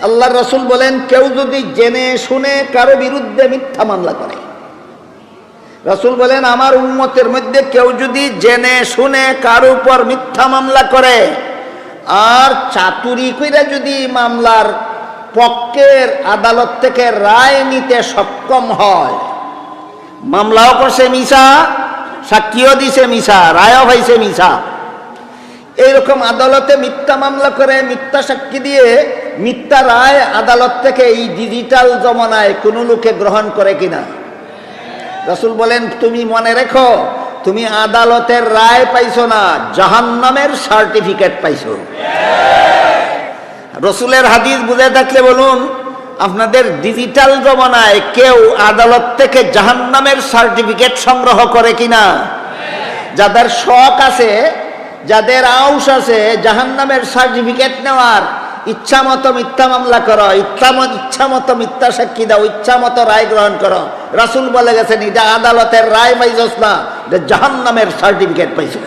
আল্লাহর রাসূল বলেন, কেউ যদি জেনে শুনে কারো বিরুদ্ধে মিথ্যা মামলা করে, রাসূল বলেন আমার উম্মতের মধ্যে কেউ যদি জেনে শুনে কারো উপর মিথ্যা মামলা করে আর চাতুরি কইরা যদি মামলার পক্ষের আদালত থেকে রায় নিতে সক্ষম হয়, মামলাও করছে মিছা, সাক্ষীও দিছে মিছা, রায়ও হয়েছে মিছা, এইরকম আদালতে মিথ্যা মামলা করে মিথ্যা সাক্ষী দিয়ে মিথ্যা রায় আদালত থেকে এই ডিজিটাল জমানায় কোনো লোকে গ্রহণ করে কিনা? রাসূল বলেন তুমি মনে রেখো, তুমি আদালতের রায় পাইছো না, জাহান্নামের সার্টিফিকেট পাইছো। রাসূলের হাদিস বুঝে থাকলে বলুন, আপনাদের ডিজিটাল জমানায় কেউ আদালত থেকে জাহান্নামের সার্টিফিকেট সংগ্রহ করে কিনা? যাদের শখ আছে, যাদের আউস আছে জাহান্নামের সার্টিফিকেট নেওয়ার, ইচ্ছা মতো মিথ্যা মামলা করো, ইচ্ছা মতো মিথ্যা সাক্ষী দাও, ইচ্ছা মতো রায় গ্রহণ করো। রাসূল বলে গেছেন এটা আদালতের রায় পাইছস না, এটা জাহান্নামের সার্টিফিকেট পাইছো।